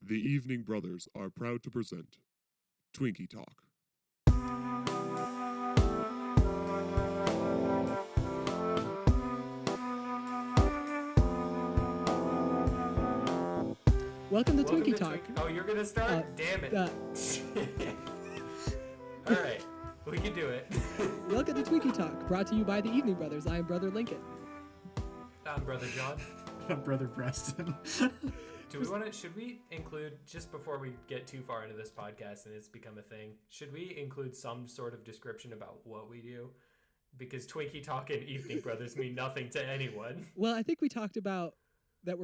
The Evening Brothers are proud to present Twinkie Talk. Welcome to Twinkie Talk. Oh, you're gonna start? Damn it. All right, we can do it. Welcome to Twinkie Talk, brought to you by the Evening Brothers. I am Brother Lincoln. I'm Brother John. I'm Brother Preston. Should we include, just before we get too far into this podcast and it's become a thing, should we include some sort of description about what we do? Because Twinkie Talk and Evening Brothers mean nothing to anyone. Well, I think we talked about that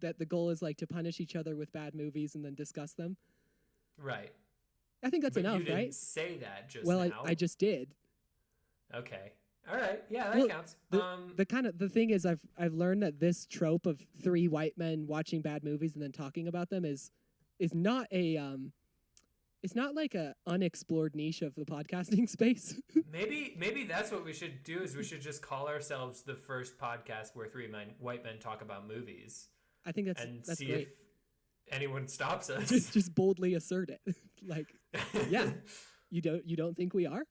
that the goal is like to punish each other with bad movies and then discuss them. Right. I think that's enough, you didn't right? Say that just well, now. I just did. Okay. All right. Yeah, that counts. The thing is, I've learned that this trope of three white men watching bad movies and then talking about them is not it's not like a unexplored niche of the podcasting space. Maybe that's what we should do. Is we should just call ourselves the first podcast where white men talk about movies. I think that's see great. If anyone stops us. just boldly assert it. Like, yeah, you don't think we are?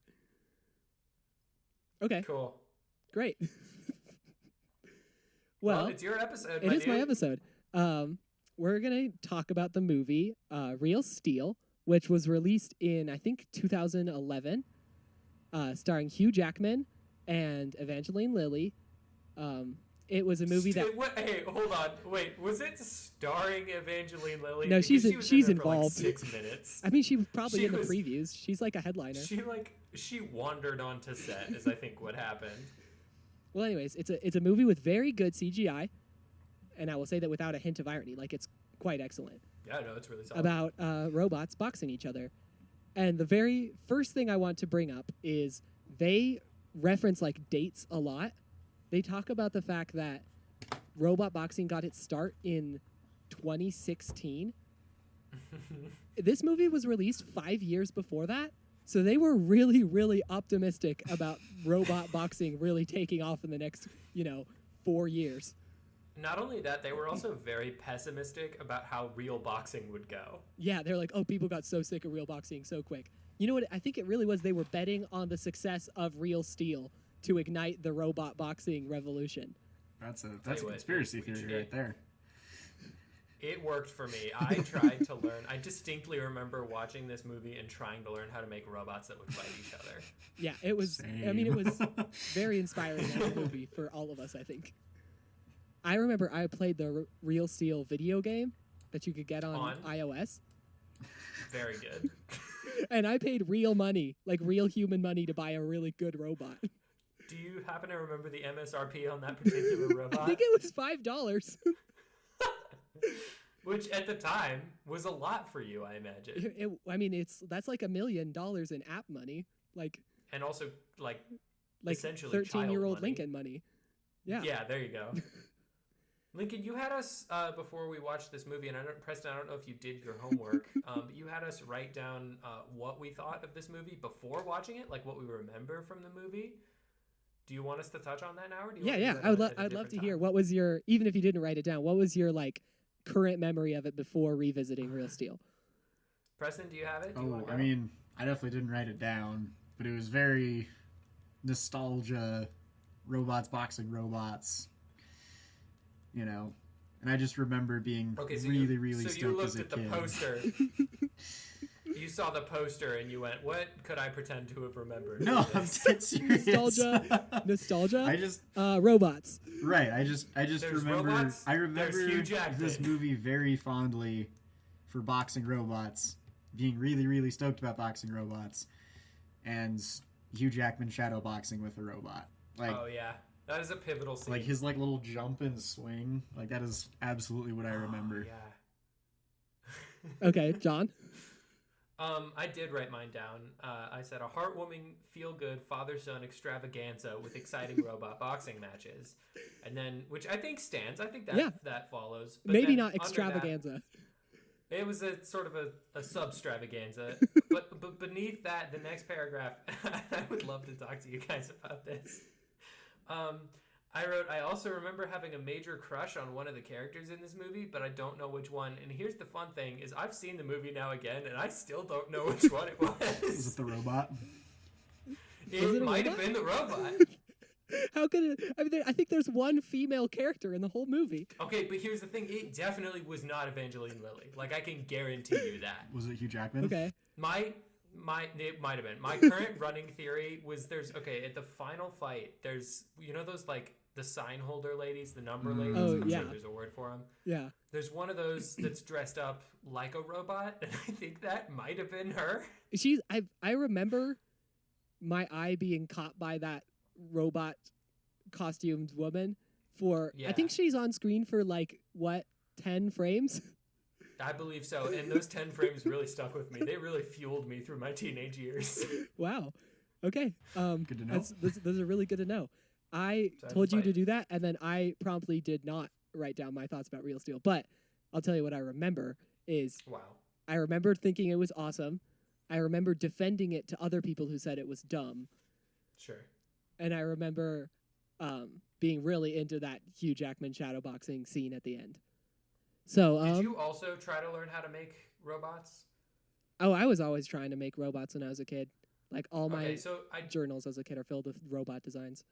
Okay. Cool. Great. Well, it's your episode. It is my episode. We're going to talk about the movie Real Steel, which was released in, I think, 2011, starring Hugh Jackman and Evangeline Lilly. It was a movie that... Hey, hold on. Wait, was it starring Evangeline Lilly? No, she's involved. For like 6 minutes. I mean, she was probably in the previews. She's like a headliner. She wandered onto set, is I think what happened. Well, anyways, it's a movie with very good CGI, and I will say that without a hint of irony. Like, it's quite excellent. Yeah, no, it's really solid. About robots boxing each other. And the very first thing I want to bring up is they reference, like, dates a lot. They talk about the fact that robot boxing got its start in 2016. This movie was released 5 years before that. So they were really, really optimistic about robot boxing really taking off in the next, 4 years. Not only that, they were also very pessimistic about how real boxing would go. Yeah, they're like, oh, people got so sick of real boxing so quick. You know what? I think it really was they were betting on the success of Real Steel to ignite the robot boxing revolution. That's a conspiracy theory right there. It worked for me. I tried to learn. I distinctly remember watching this movie and trying to learn how to make robots that would fight each other. Yeah, it was. Same. I mean, it was very inspiring as a movie for all of us, I think. I remember I played the Real Steel video game that you could get on iOS. Very good. And I paid real money, like real human money, to buy a really good robot. Do you happen to remember the MSRP on that particular robot? I think it was $5. Which at the time was a lot for you, I imagine. That's like $1 million in app money, and also like essentially 13-year-old Lincoln money. Yeah. Yeah, there you go. Lincoln, you had us before we watched this movie, and Preston, I don't know if you did your homework, but you had us write down what we thought of this movie before watching it, like what we remember from the movie. Do you want us to touch on that now? Or do you I'd love to hear what was your, even if you didn't write it down, what was your current memory of it before revisiting Real Steel? Preston, do you have it? I definitely didn't write it down, but it was very nostalgia, robots boxing robots, and I just remember being really stoked as a kid. So you looked at the poster. You saw the poster and you went, "What could I pretend to have remembered?" No, I'm dead serious. Nostalgia. I just robots. Right. I just remember. Robots, I remember this movie very fondly for boxing robots, being really stoked about boxing robots, and Hugh Jackman shadow boxing with a robot. Oh yeah, that is a pivotal scene. Like his little jump and swing. Like that is absolutely what I remember. Yeah. Okay, John. I did write mine down. I said a heartwarming, feel-good father-son extravaganza with exciting robot boxing matches, and then which I think stands. I think that follows. But maybe not extravaganza. It was a sort of a sub-stravaganza. but beneath that, the next paragraph, I would love to talk to you guys about this. I also remember having a major crush on one of the characters in this movie, but I don't know which one. And here's the fun thing is I've seen the movie now again, and I still don't know which one it was. Is it the robot? It might have been the robot. How could it? I mean, I think there's one female character in the whole movie. Okay, but here's the thing. It definitely was not Evangeline Lilly. Like, I can guarantee you that. Was it Hugh Jackman? Okay. It might have been. My current running theory was at the final fight, there's, those, like, the sign holder ladies, the number ladies? Oh, I'm yeah. sure there's a word for them. Yeah. There's one of those that's dressed up like a robot, and I think that might have been her. I remember my eye being caught by that robot costumed woman for, Yeah. I think she's on screen for, like, 10 frames? I believe so, and those 10 frames really stuck with me. They really fueled me through my teenage years. Wow. Okay. Good to know. Those are really good to know. I Time to told you to fight. do that, and then I promptly did not write down my thoughts about Real Steel. But I'll tell you what I remember is Wow. I remember thinking it was awesome. I remember defending it to other people who said it was dumb. Sure. And I remember being really into that Hugh Jackman shadowboxing scene at the end. So, Did you also try to learn how to make robots? I was always trying to make robots when I was a kid. Like all my Okay, so journals as a kid are filled with robot designs.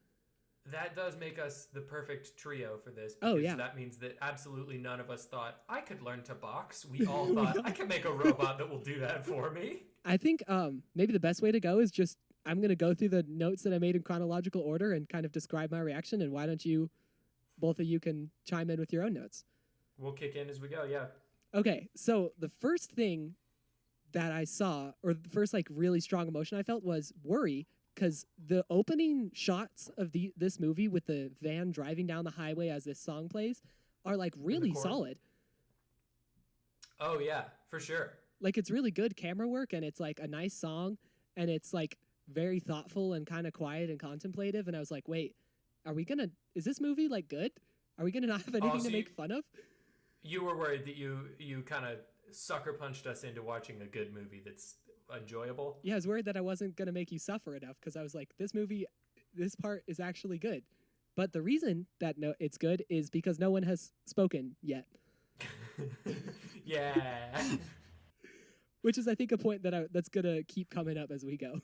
that does make us the perfect trio for this. Oh, Because yeah. that means that absolutely none of us thought, I could learn to box. We all thought, I can make a robot that will do that for me. I think maybe the best way to go is just I'm going to go through the notes that I made in chronological order and kind of describe my reaction. And why don't you, both of you can chime in with your own notes. We'll kick in as we go, yeah. Okay, so the first thing that I saw, or the first like really strong emotion I felt was worry, because the opening shots of this movie with the van driving down the highway as this song plays are like really chord. solid. Oh, yeah, for sure. Like it's really good camera work, and it's like a nice song, and it's like very thoughtful and kind of quiet and contemplative. And I was like, wait, is this movie like good? Are we gonna not have anything to make fun of? You were worried that you kind of sucker punched us into watching a good movie that's enjoyable. Yeah, I was worried that I wasn't going to make you suffer enough because I was like, this part is actually good. But the reason that it's good is because no one has spoken yet. Yeah. Which is, I think, a point that's going to keep coming up as we go.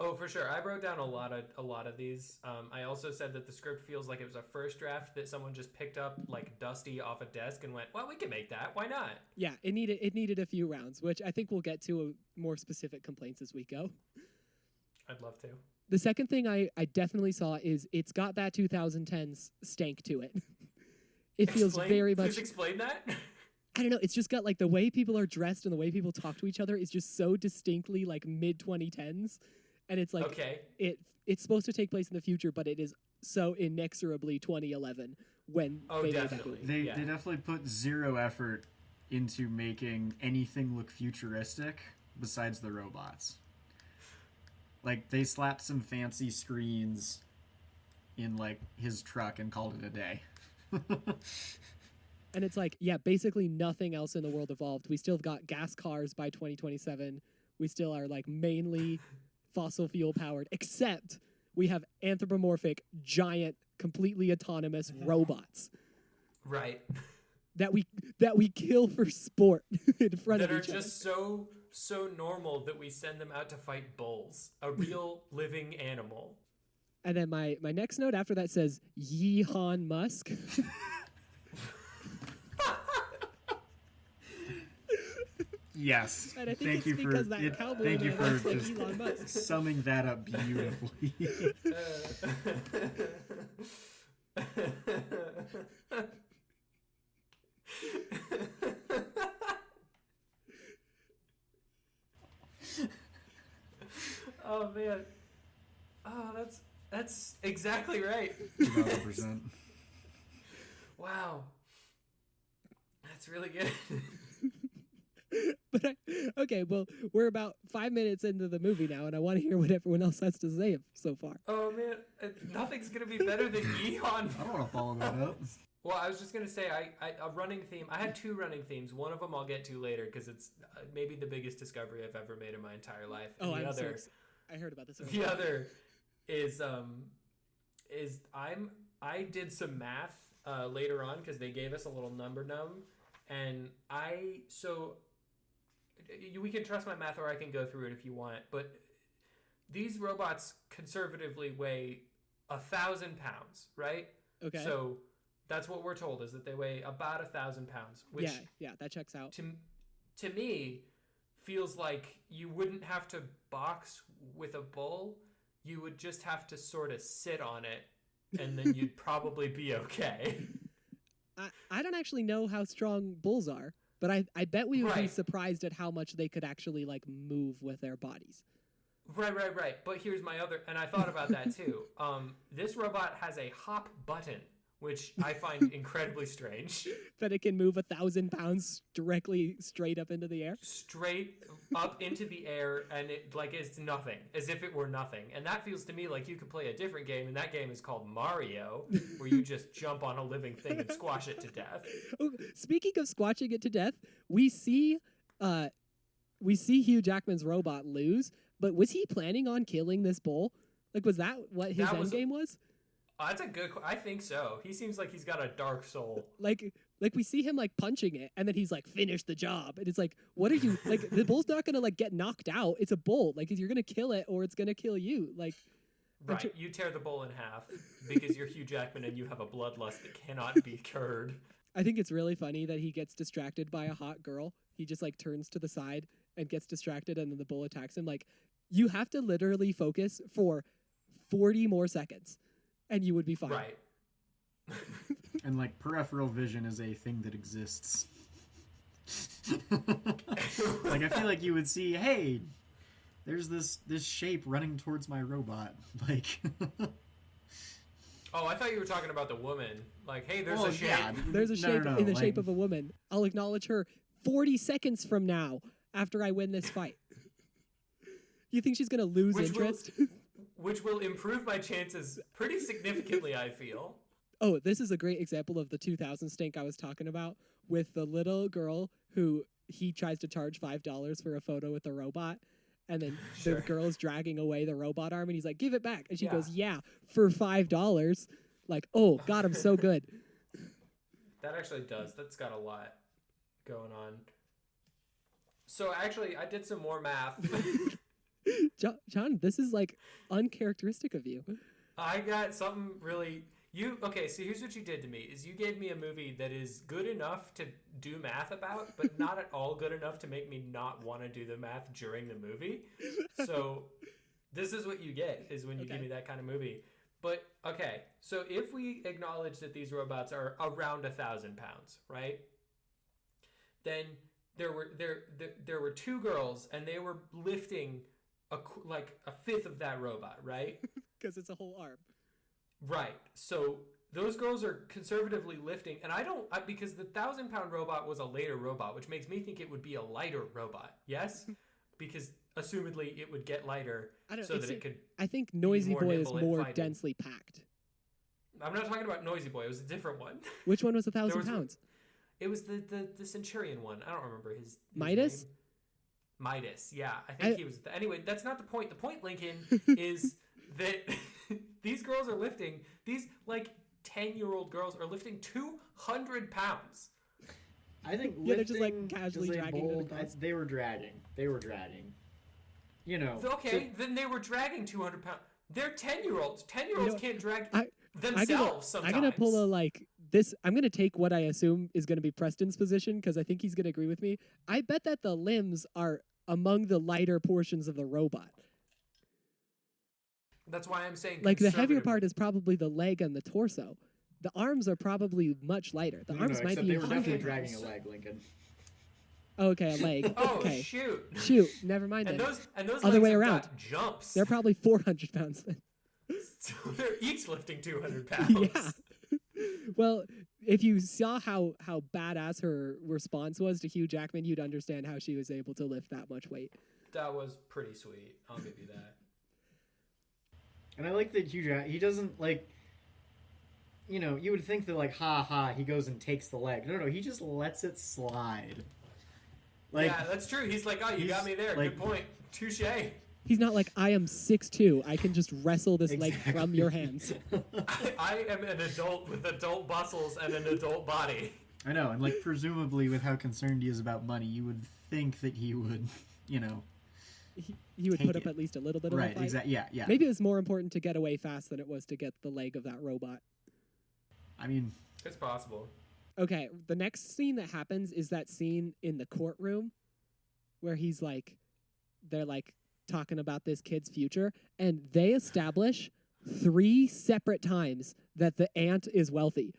Oh, for sure. I wrote down a lot of these. I also said that the script feels like it was a first draft that someone just picked up like dusty off a desk and went, well, we can make that. Why not? Yeah, it needed a few rounds, which I think we'll get to more specific complaints as we go. I'd love to. The second thing I definitely saw is it's got that 2010s stank to it. It feels very much... Please explain that. I don't know. It's just got like the way people are dressed and the way people talk to each other is just so distinctly like mid-2010s. And it's like, okay. It's supposed to take place in the future, but it is so inexorably 2011 when they made that movie. They definitely put zero effort into making anything look futuristic besides the robots. Like, they slapped some fancy screens in, like, his truck and called it a day. And it's like, yeah, basically nothing else in the world evolved. We still have got gas cars by 2027. We still are, like, mainly... fossil fuel powered, except we have anthropomorphic, giant, completely autonomous robots. Right. That we kill for sport in front of That are each other. just so normal that we send them out to fight bulls, a real living animal. And then my next note after that says, Yeehaw Musk. Yes. And I think Thank you for because that cowboy thank you man for looks like just Elon Musk. summing that up beautifully. Oh man. Oh, that's exactly right. 100%. Wow. That's really good. But okay, well, we're about 5 minutes into the movie now, and I want to hear what everyone else has to say so far. Oh man, nothing's gonna be better than Yeehaw. I don't want to follow that up. Well, I was just gonna say, a running theme. I had two running themes. One of them I'll get to later because it's maybe the biggest discovery I've ever made in my entire life. And Oh, the other, I heard about this. the other is I'm I did some math later on because they gave us a little number num, and we can trust my math, or I can go through it if you want. But these robots conservatively weigh 1,000 pounds, right? Okay. So that's what we're told, is that they weigh about 1,000 pounds, which yeah, that checks out. To me feels like you wouldn't have to box with a bull. You would just have to sort of sit on it, and then you'd probably be okay. I don't actually know how strong bulls are, but I bet we would be Right. surprised at how much they could actually like move with their bodies. Right. But here's my other, and I thought about that too. This robot has a hop button, which I find incredibly strange. That it can move 1,000 pounds directly straight up into the air. Straight up into the air, and it like it's nothing, as if it were nothing. And that feels to me like you could play a different game, and that game is called Mario, where you just jump on a living thing and squash it to death. Oh, speaking of squashing it to death, we see Hugh Jackman's robot lose, but was he planning on killing this bull? Like, was that what his end game was? That's a good. I think so. He seems like he's got a dark soul. Like we see him like punching it, and then he's like, "Finish the job." And it's like, what are you like? The bull's not gonna like get knocked out. It's a bull. Like you're gonna kill it, or it's gonna kill you. Like, right? You tear the bull in half because you're Hugh Jackman and you have a bloodlust that cannot be cured. I think it's really funny that he gets distracted by a hot girl. He just like turns to the side and gets distracted, and then the bull attacks him. Like, you have to literally focus for 40 more seconds. And you would be fine. Right. And like peripheral vision is a thing that exists. Like I feel like you would see, hey, there's this shape running towards my robot. Like Oh, I thought you were talking about the woman. Like, hey, there's a shape. Yeah. There's a shape No, in the like, shape of a woman. I'll acknowledge her 40 seconds from now after I win this fight. You think she's going to lose interest? Which will improve my chances pretty significantly, I feel. Oh, this is a great example of the 2000 stink I was talking about with the little girl who he tries to charge $5 for a photo with the robot. And then Sure. the girl's dragging away the robot arm and he's like, give it back. And she Yeah. goes, yeah, for $5. Like, oh, God, I'm so good. That actually does. That's got a lot going on. So actually, I did some more math. John, this is like uncharacteristic of you. I got something really... Okay, so here's what you did to me, is you gave me a movie that is good enough to do math about, but not at all good enough to make me not want to do the math during the movie. So this is what you get, is when you give me that kind of movie. But, okay, so if we acknowledge that these robots are around 1,000 pounds, right? Then there were two girls, and they were lifting a fifth of that robot, right? Because it's a whole arm. Right. So those girls are conservatively lifting, and because the 1,000-pound robot was a later robot, which makes me think it would be a lighter robot. Yes, because assumedly it would get lighter so that it could. I think Noisy more Boy is nimble at more fighting. densely packed. I'm not talking about Noisy Boy. It was a different one. Which one was There 1,000 was one- pounds? It was the Centurion one. I don't remember his Midas? name. Midas. Yeah, I think he was. Anyway, that's not the point. The point, Lincoln, is that these girls are lifting. These 10-year-old girls are lifting 200 pounds. I think Yeah, they're just, like, lifting casually is a dragging it bold- across. They were dragging. You know. Okay, then they were dragging 200 pounds. They're 10-year-olds. 10-year-olds can't drag themselves sometimes. I'm gonna pull this. I'm gonna take what I assume is gonna be Preston's position because I think he's gonna agree with me. I bet that the limbs are among the lighter portions of the robot. That's why I'm saying Like the heavier conservative. part is probably the leg and the torso. The arms are probably much lighter. The arms might except be they were definitely 100 dragging pounds. a leg, Lincoln. Okay, a leg. Oh Okay. shoot! Never mind And then. those Other legs way have around. got jumps. They're probably 400 pounds then. So they're each lifting 200 pounds. Yeah. Well, if you saw how badass her response was to Hugh Jackman, you'd understand how she was able to lift that much weight. That was pretty sweet. I'll give you that. And I like that he doesn't you would think that ha, he goes and takes the leg. No, he just lets it slide. Yeah, that's true. He's like, oh, you got me there. like- Good point. Touche. He's not like, I am 6'2". I can just wrestle this leg from your hands. I am an adult with adult muscles and an adult body. I know, and like presumably with how concerned he is about money, you would think that he would, He would take put up it. at least a little bit of a Right, fight. exactly. Yeah. Maybe it was more important to get away fast than it was to get the leg of that robot. I mean, It's possible. Okay, the next scene that happens is that scene in the courtroom where they're like talking about this kid's future, and they establish 3 separate times that the aunt is wealthy.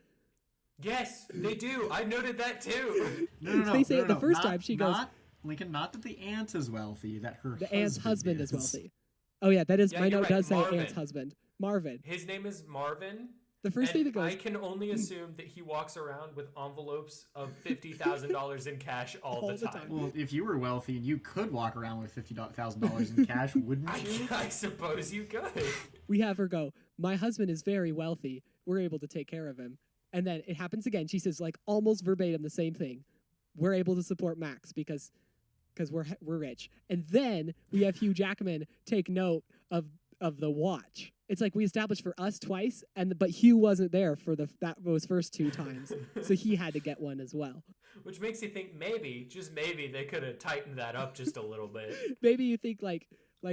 Yes, they do. I noted that too. no. They say it the first not, time she goes, Lincoln, not that the aunt is wealthy, that her the aunt's husband is wealthy. Oh yeah, that is Yeah, my you're note right, does say Marvin. aunt's husband. Marvin. His name is Marvin. The first thing that goes, I can only assume that he walks around with envelopes of $50,000 in cash all the time. Well, if you were wealthy and you could walk around with $50,000 in cash, wouldn't you? I suppose you could. we have her go, my husband is very wealthy. We're able to take care of him. And then it happens again. She says like almost verbatim the same thing. We're able to support Max because we're rich. And then we have Hugh Jackman take note of the watch. It's like we established for us twice, but Hugh wasn't there for those first 2 times, so he had to get one as well. Which makes you think maybe, just maybe, they could have tightened that up just a little bit. Maybe you think like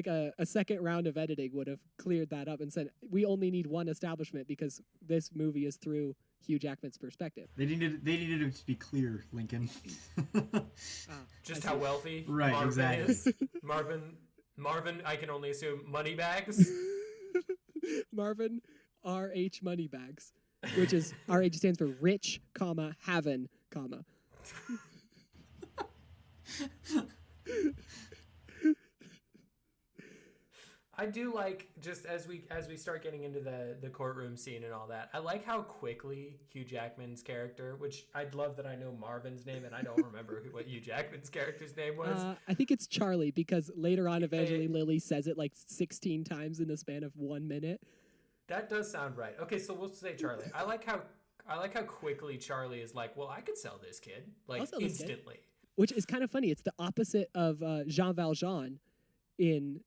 a second round of editing would have cleared that up and said we only need one establishment because this movie is through Hugh Jackman's perspective. They needed it to be clear, Lincoln. Just how wealthy Right, Marvin exactly. is. Marvin, I can only assume Moneybags. Marvin R.H. Moneybags, which is R.H. stands for rich, comma, havin', comma. I do like, just as we start getting into the courtroom scene and all that, I like how quickly Hugh Jackman's character, which I'd love that I know Marvin's name and I don't remember what Hugh Jackman's character's name was. I think it's Charlie because later on Evangeline Lilly says it like 16 times in the span of 1 minute. That does sound right. Okay, so we'll say Charlie. I like how quickly Charlie is like, well, I could sell this kid like I'll sell this kid. instantly. Which is kind of funny. It's the opposite of Jean Valjean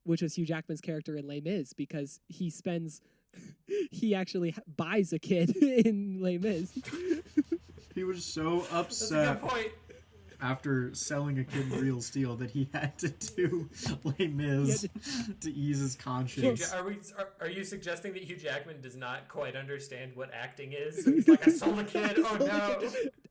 which was Hugh Jackman's character in Les Mis, because he actually buys a kid in Les Mis. He was so That's a upset good point. after selling a kid Real Steel that he had to do Les Mis to ease his conscience. Are you suggesting that Hugh Jackman does not quite understand what acting is? So he's like, I sold a kid. Oh no.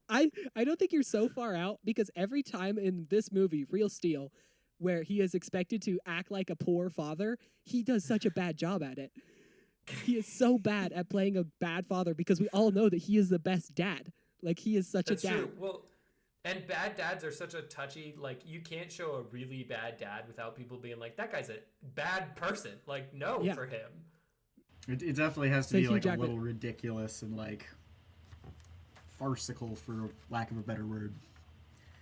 I don't think you're so far out, because every time in this movie, Real Steel, where he is expected to act like a poor father, he does such a bad job at it. He is so bad at playing a bad father because we all know that he is the best dad. Like, he is such That's a dad. true. Well, and bad dads are such a touchy, like, you can't show a really bad dad without people being like, that guy's a bad person. Like, no Yeah. for him. It definitely has to So be Hugh like Jackman- a little ridiculous and like farcical, for lack of a better word.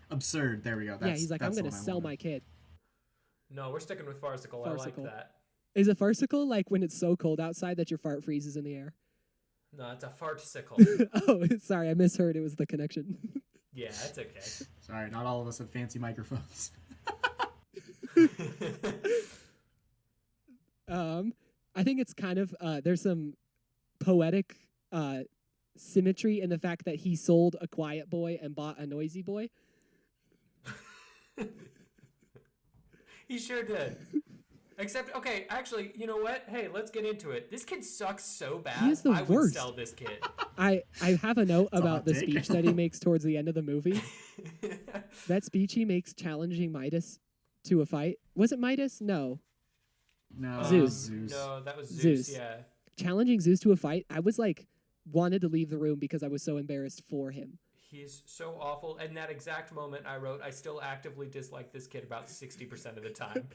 Absurd. There we go. Yeah, he's like, I'm going going to sell my kid. No, we're sticking with farcical. Farcical. I like that. Is it farcical like when it's so cold outside that your fart freezes in the air? No, it's a farcical. Oh, sorry, I misheard. It was the connection. Yeah, it's okay. Sorry, not all of us have fancy microphones. I think it's kind of there's some poetic symmetry in the fact that he sold a quiet boy and bought a noisy boy. He sure did. Except, okay, actually, you know what? Hey, let's get into it. This kid sucks so bad. He is the I would worst. sell this kid. I have a note a about hot the take. speech that he makes towards the end of the movie. That speech he makes challenging Midas to a fight. Was it Midas? No. No, Zeus. Zeus. No, that was Zeus. Zeus. Yeah. Challenging Zeus to a fight. I was like, wanted to leave the room because I was so embarrassed for him. He's so awful. In that exact moment, I wrote, I still actively dislike this kid about 60% of the time.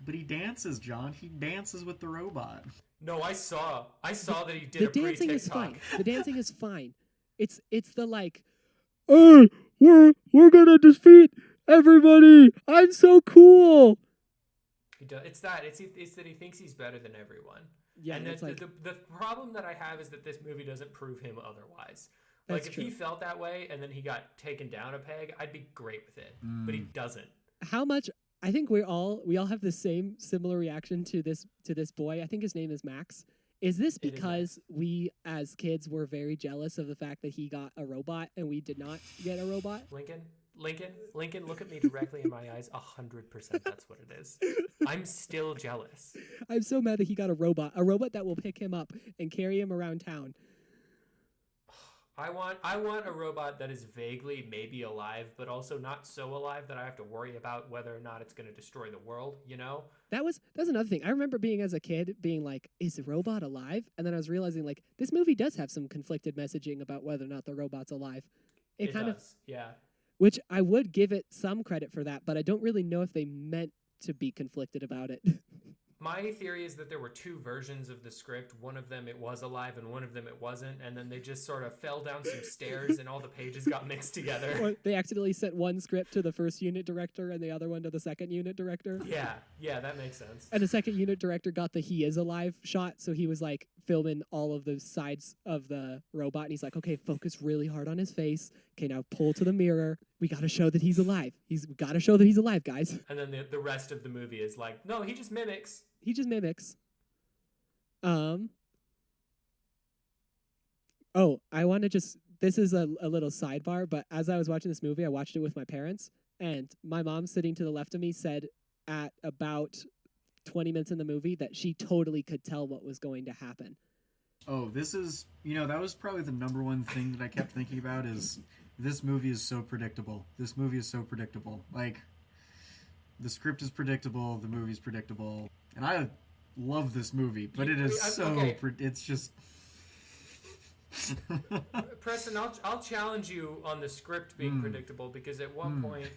But he dances, John. He dances with the robot. No, I saw that he did The a dancing is pre-TikTok. fine. The dancing is fine. It's the like, hey, we're gonna defeat everybody. I'm so cool. He does. It's that he thinks he's better than everyone. Yeah, and it's like the problem that I have is that this movie doesn't prove him otherwise. Like, That's if true. he felt that way and then he got taken down a peg, I'd be great with it. But he doesn't. how much I think we all have the same similar reaction to this boy. I think his name is Max. Is this It is because we as kids were very jealous of the fact that he got a robot and we did not get a robot? Lincoln, look at me directly in my eyes. 100%. That's what it is. I'm still jealous. I'm so mad that he got a robot that will pick him up and carry him around town. I want a robot that is vaguely maybe alive, but also not so alive that I have to worry about whether or not it's going to destroy the world, you know? That's another thing. I remember being as a kid being like, is the robot alive? And then I was realizing like this movie does have some conflicted messaging about whether or not the robot's alive. It does, yeah. Which I would give it some credit for that, but I don't really know if they meant to be conflicted about it. My theory is that there were two versions of the script. One of them it was alive and one of them it wasn't. And then they just sort of fell down some stairs and all the pages got mixed together. Or they accidentally sent one script to the first unit director and the other one to the second unit director. Yeah, that makes sense. And the second unit director got the he is alive shot. So he was like filming all of the sides of the robot. And he's like, okay, focus really hard on his face. Okay, now pull to the mirror. We got to show that he's alive. We got to show that he's alive, guys. And then the rest of the movie is like, no, he just mimics. He just mimics. Oh, I want to this is a little sidebar, but as I was watching this movie, I watched it with my parents, and my mom sitting to the left of me said at about 20 minutes in the movie that she totally could tell what was going to happen. Oh, this is, that was probably the number one thing that I kept thinking about is this movie is so predictable. This movie is so predictable. Like, the script is predictable, the movie's predictable, and I love this movie, but it is so, okay. It's just... Preston, I'll challenge you on the script being predictable, because at one point,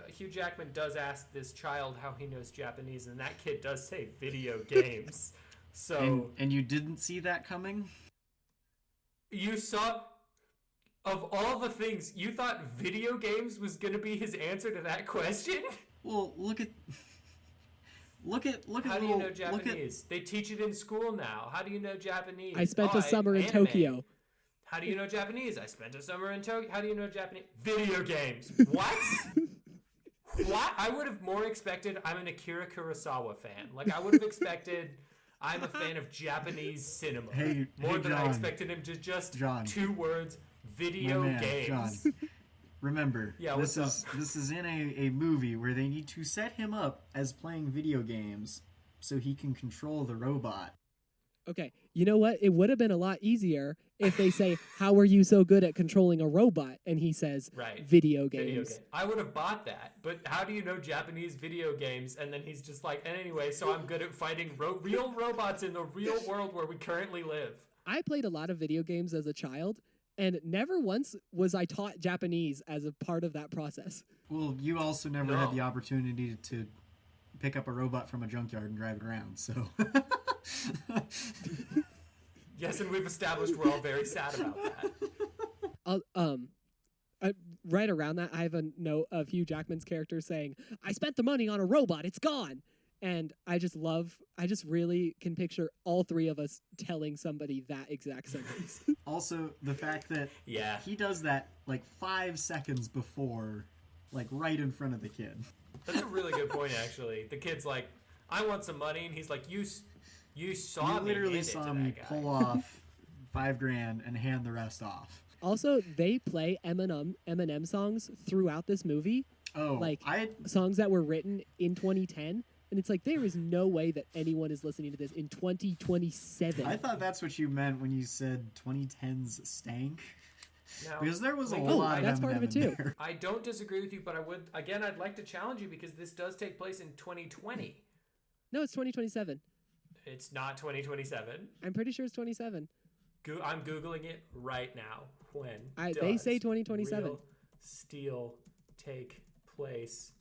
Hugh Jackman does ask this child how he knows Japanese, and that kid does say video games. So and you didn't see that coming? You saw, of all the things, you thought video games was going to be his answer to that question? Well, look at How do you know Japanese? They teach it in school now. How do you know Japanese? I spent a summer in Tokyo. How do you know Japanese? I spent a summer in Tokyo. How do you know Japanese? Video games. What? What? I would have more expected, I'm an Akira Kurosawa fan. Like, I would have expected, I'm a fan of Japanese cinema. More than John, I expected him to just John, 2 words, video games. John, remember, this is in a movie where they need to set him up as playing video games so he can control the robot. Okay, you know what? It would have been a lot easier if they say, how are you so good at controlling a robot? And he says, video games. I would have bought that, but how do you know Japanese video games? And then he's just like, and anyway, so I'm good at fighting real robots in the real world where we currently live. I played a lot of video games as a child, and never once was I taught Japanese as a part of that process. Well, you also never had the opportunity to pick up a robot from a junkyard and drive it around, so... Yes, and we've established we're all very sad about that. Right around that, I have a note of Hugh Jackman's character saying, I spent the money on a robot, it's gone. And I just really can picture all 3 of us telling somebody that exact sentence. Also, the fact that he does that like 5 seconds before, like right in front of the kid. That's a really good point, actually. The kid's like, I want some money, and he's like, you saw me. You literally saw me pull off $5,000 and hand the rest off. Also, they play Eminem songs throughout this movie. Oh, like songs that were written in 2010. And it's like, there is no way that anyone is listening to this in 2027. I thought that's what you meant when you said 2010's stank. Now, because there was a lot of that's part of it too. There. I don't disagree with you, but I'd like to challenge you because this does take place in 2020. No, it's 2027. It's not 2027. I'm pretty sure it's 27. I'm Googling it right now. When they say 2027. Real Steel take place?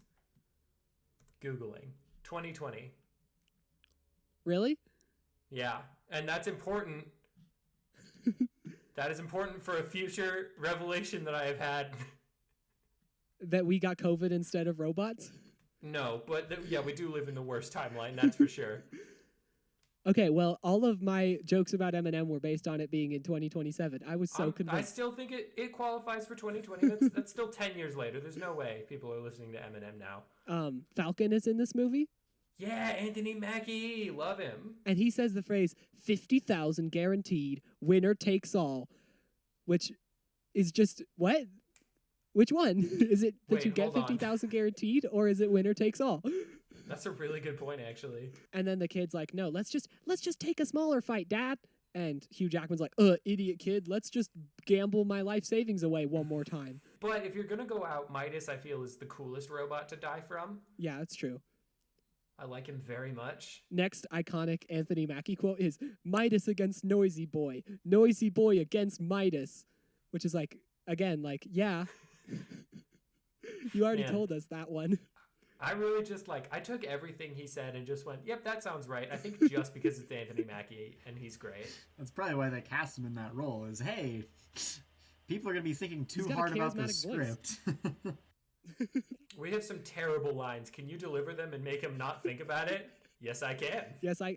Googling 2020. Really? Yeah, and that's important. That is important for a future revelation that I have had. That we got COVID instead of robots? No, but we do live in the worst timeline, that's for sure. Okay, well, all of my jokes about Eminem were based on it being in 2027. I was so I convinced. still think it qualifies for 2020. That's still 10 years later. There's no way people are listening to Eminem now. Falcon is in this movie, Yeah, Anthony Mackie, love him. and he says the phrase 50,000 guaranteed, winner takes all, which is just what? Which one? Is it that Wait, you get hold on. 50,000 guaranteed, or is it winner takes all? That's a really good point, actually. And then the kid's like, "No, let's just take a smaller fight, Dad." And Hugh Jackman's like, idiot kid, let's just gamble my life savings away one more time." But if you're gonna go out, Midas, I feel, is the coolest robot to die from. Yeah, that's true. I like him very much. Next iconic Anthony Mackie quote is Midas against Noisy Boy. Noisy Boy against Midas. Which is like, again, like, yeah. You already Man. told us that one. I really just I took everything he said and just went, yep, that sounds right. I think just because it's Anthony Mackie and he's great. That's probably why they cast him in that role. Is hey, people are gonna be thinking too got a hard about the charismatic voice. script. We have some terrible lines. Can you deliver them and make him not think about it? Yes, I can. Yes, I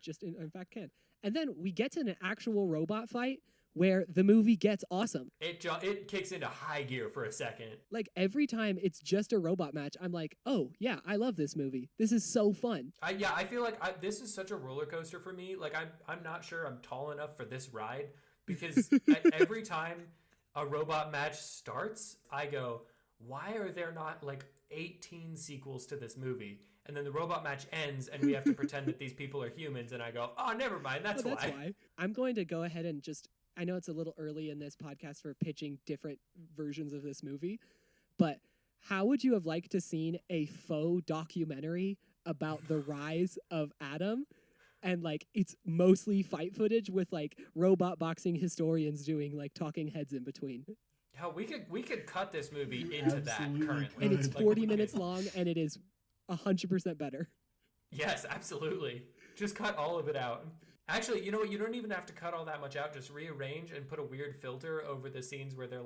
just, in fact, can. And then we get to an actual robot fight where the movie gets awesome. It kicks into high gear for a second. Like, every time it's just a robot match, I'm like, oh, yeah, I love this movie. This is so fun. I feel like this is such a roller coaster for me. Like, I'm not sure I'm tall enough for this ride because every time a robot match starts, I go, why are there not 18 sequels to this movie? And then the robot match ends and we have to pretend that these people are humans. And I go, oh, never mind. That's why. I'm going to go ahead and just, I know it's a little early in this podcast for pitching different versions of this movie, but how would you have liked to seen a faux documentary about the rise of Adam? And it's mostly fight footage with robot boxing historians doing talking heads in between. Hell, we could cut this movie into that Absolutely currently. And it's 40 we minutes could- long, and it is 100% better. Yes, absolutely. Just cut all of it out. Actually, you know what? You don't even have to cut all that much out. Just rearrange and put a weird filter over the scenes where they're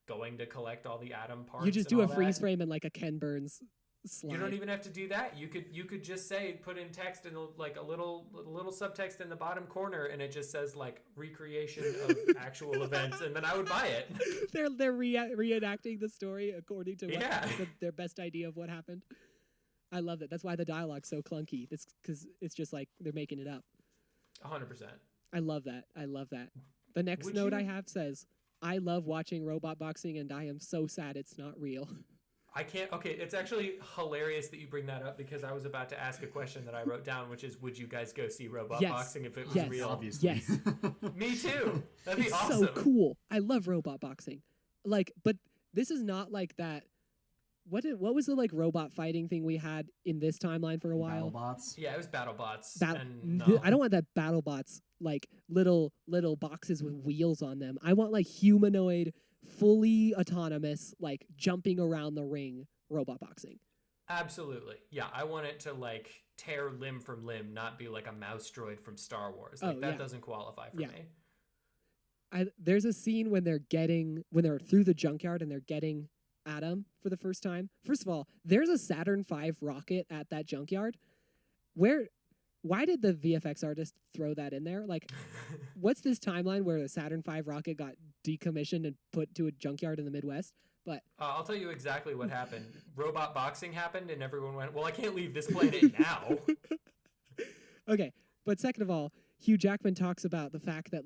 going to collect all the atom parts. You just and do a all freeze that. frame and a Ken Burns slide. You don't even have to do that. You could just say, put in text and a little subtext in the bottom corner, and it just says recreation of actual events, and then I would buy it. They're reenacting the story according to their best idea of what happened. I love that. That's why the dialogue's so clunky. It's because it's just they're making it up. 100%. I love that. I love that. The next Would note you- I have says, I love watching robot boxing, and I am so sad it's not real. I can't. Okay, it's actually hilarious that you bring that up because I was about to ask a question that I wrote down, which is, would you guys go see robot Yes. boxing if it was Yes. real? Obviously. Yes. Me too. That'd be It's awesome. so cool. I love robot boxing. But this is not that. What was the robot fighting thing we had in this timeline for a while? BattleBots. Yeah, it was BattleBots. and No. I don't want that BattleBots little boxes with wheels on them. I want humanoid, fully autonomous, jumping around the ring robot boxing. Absolutely. Yeah, I want it to tear limb from limb, not be like a mouse droid from Star Wars. That yeah. doesn't qualify for Yeah. me. There's a scene when they're through the junkyard and they're getting Adam for the first time. First of all, there's a Saturn V rocket at that junkyard. Why did the VFX artist throw that in there? What's this timeline where a Saturn V rocket got decommissioned and put to a junkyard in the Midwest? But I'll tell you exactly what happened. Robot boxing happened, and everyone went, well, I can't leave this planet now. okay, but second of all, Hugh Jackman talks about the fact that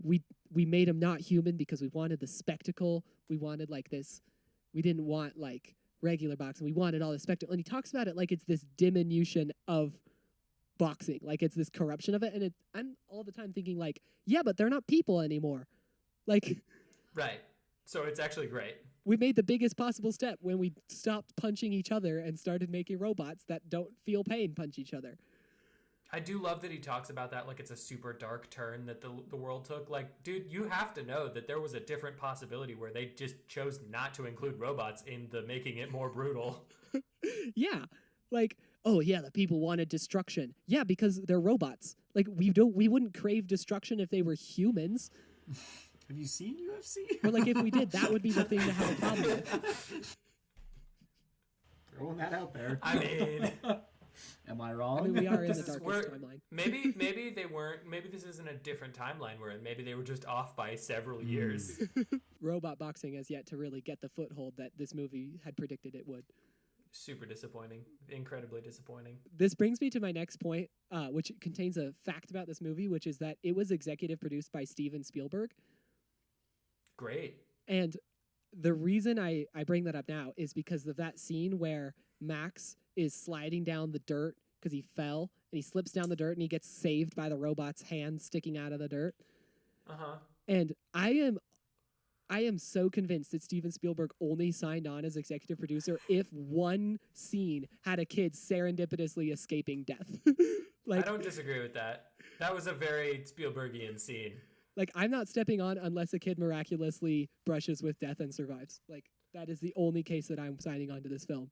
we made him not human because we wanted the spectacle. We wanted this. We didn't want regular boxing. We wanted all the spectacle. And he talks about it like it's this diminution of boxing, it's this corruption of it. And I'm all the time thinking yeah, but they're not people anymore. Right. So it's actually great. We made the biggest possible step when we stopped punching each other and started making robots that don't feel pain punch each other. I do love that he talks about that like it's a super dark turn that the world took. Dude, you have to know that there was a different possibility where they just chose not to include robots in the making it more brutal. Yeah. Oh yeah, the people wanted destruction. Yeah, because they're robots. We wouldn't crave destruction if they were humans. Have you seen UFC? Or if we did, that would be the thing to have a problem with. Throwing that out there. I mean, Am I I wrong? mean, we are in the This is darkest where timeline. maybe they weren't. Maybe this isn't a different timeline we're in. Maybe they were just off by several years. Robot boxing has yet to really get the foothold that this movie had predicted it would. Super disappointing. Incredibly disappointing. This brings me to my next point, which contains a fact about this movie, which is that it was executive produced by Steven Spielberg. Great. And the reason I bring that up now is because of that scene where Max is sliding down the dirt because he fell and he slips down the dirt and he gets saved by the robot's hand sticking out of the dirt. Uh-huh. And I am so convinced that Steven Spielberg only signed on as executive producer if one scene had a kid serendipitously escaping death. I don't disagree with that. That was a very Spielbergian scene. Like, I'm not stepping on unless a kid miraculously brushes with death and survives. Like, that is the only case that I'm signing on to this film.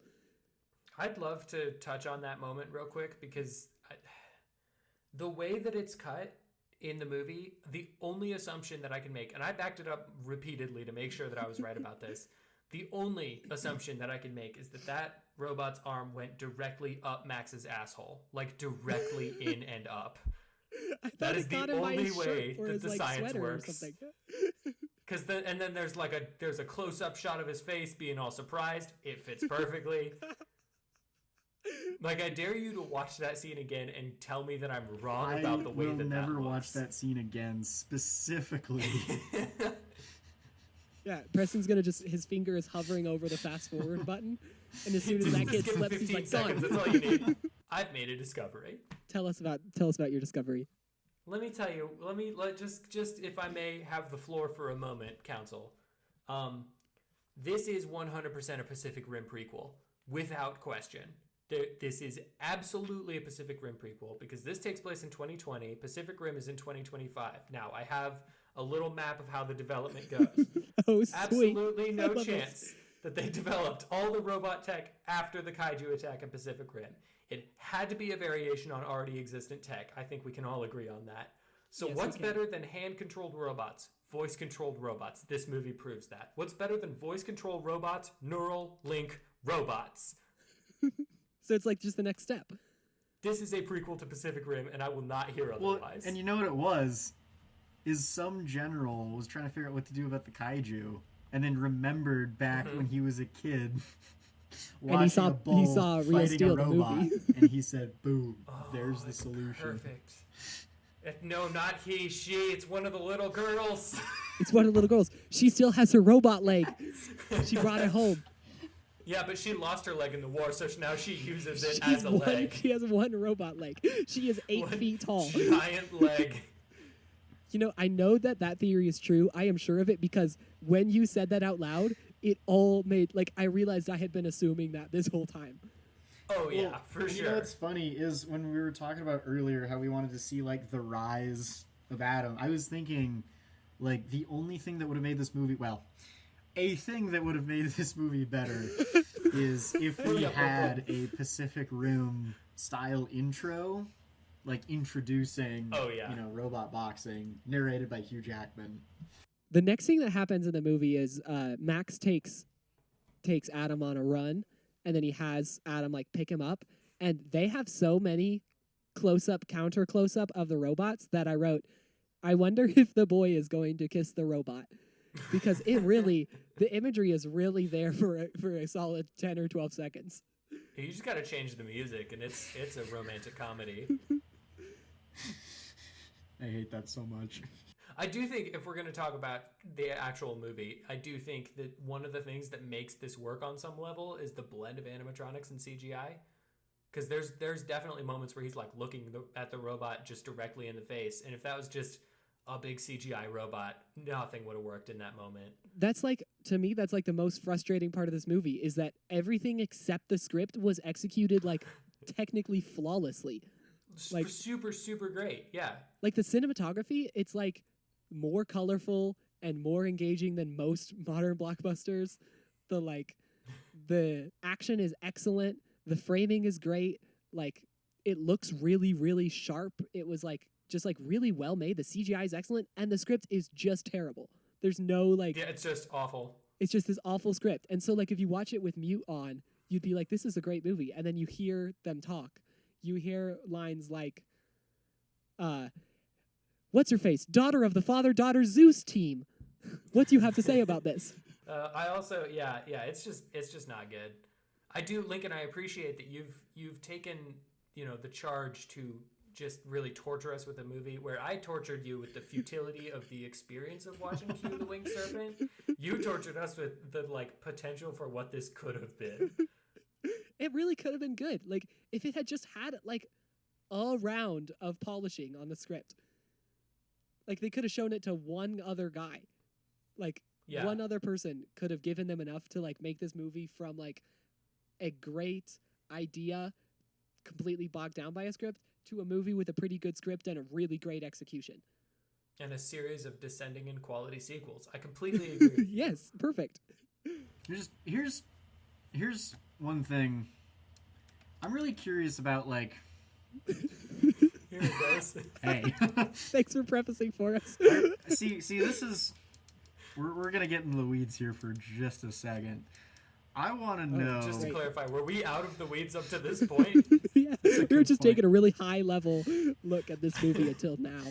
I'd love to touch on that moment real quick because the way that it's cut in the movie, the only assumption that I can make, and I backed it up repeatedly to make sure that I was right about this, the only assumption that I can make is that robot's arm went directly up Max's asshole. Like, directly in and up. That is the only way that the science works. Because then there's a close-up shot of his face being all surprised. It fits perfectly. Like, I dare you to watch that scene again and tell me that I'm wrong about the way that that I will never looks. watch that scene again, specifically. Yeah, Preston's gonna his finger is hovering over the fast forward button, and as soon as that kid Just give him slips, 15 he's like, seconds. gone. That's all you need. I've made a discovery. Tell us about your discovery. Let me tell you. Just if I may have the floor for a moment, Council. This is 100% a Pacific Rim prequel, without question. This is absolutely a Pacific Rim prequel because this takes place in 2020. Pacific Rim is in 2025. Now, I have a little map of how the development goes. Oh, sweet. Absolutely no I love chance this. that they developed all the robot tech after the kaiju attack in Pacific Rim. It had to be a variation on already existent tech. I think we can all agree on that. So Yes, what's we can. better than hand-controlled robots? Voice-controlled robots. This movie proves that. What's better than voice-controlled robots? Neural link robots. So it's like just the next step. This is a prequel to Pacific Rim, and I will not hear Well, otherwise. and you know what it was? Is some general was trying to figure out what to do about the kaiju, and then remembered back when he was a kid, watching he saw- a bull he saw Real fighting Steel, a the robot, movie. and he said, "Boom! Oh, there's the it's solution." Perfect. No, not he, she. It's one of the little girls. It's one of the little girls. She still has her robot leg. She brought it home. Yeah, but she lost her leg in the war, so now she uses it as a leg. She has one robot leg. She is 8 One feet tall. Giant leg. You know, I know that theory is true. I am sure of it because when you said that out loud, it all made, like, I realized I had been assuming that this whole time. Oh, yeah, Well, for You sure. know what's funny is when we were talking about earlier how we wanted to see like the rise of Adam. I was thinking, like, the only thing that would have made this movie a thing that would have made this movie better is if we had a Pacific Rim style intro, like introducing, robot boxing, narrated by Hugh Jackman. The next thing that happens in the movie is Max takes Adam on a run, and then he has Adam like pick him up, and they have so many counter close up of the robots that I wrote, I wonder if the boy is going to kiss the robot, because the imagery is really there for a solid 10 or 12 seconds. You just got to change the music, and it's a romantic comedy. I hate that so much. I do think if we're going to talk about the actual movie, I do think that one of the things that makes this work on some level is the blend of animatronics and CGI. Because there's definitely moments where he's like looking at the robot just directly in the face, and if that was just a big CGI robot, nothing would have worked in that moment. That's like, to me, that's like the most frustrating part of this movie is that everything except the script was executed like technically flawlessly. Like super, super great. Yeah. Like the cinematography, it's like more colorful and more engaging than most modern blockbusters. The action is excellent. The framing is great. Like, it looks really, really sharp. It was like just like really well made. The CGI is excellent, and the script is just terrible. There's no Yeah, it's just awful. It's just this awful script. And so like if you watch it with mute on, you'd be like, this is a great movie. And then you hear them talk, you hear lines like, "What's her face? Daughter of the father-daughter Zeus team. What do you have to say about this?" I also, it's just not good. I do, Lincoln. I appreciate that you've taken, the charge to just really torture us with a movie where I tortured you with the futility of the experience of watching Hugh the Winged Serpent. You tortured us with the potential for what this could have been. It really could have been good. Like if it had just had a round of polishing on the script. Like they could have shown it to one other guy. One other person could have given them enough to make this movie from a great idea completely bogged down by a script to a movie with a pretty good script and a really great execution. And a series of descending in quality sequels. I completely agree. Yes, perfect. Here's one thing. I'm really curious about Here it goes. Hey. Thanks for prefacing for us. See, this is we're gonna get into the weeds here for just a second. I want to know. Just to clarify, were we out of the weeds up to this point? Yeah, we were just point. taking a really high level look at this movie until now.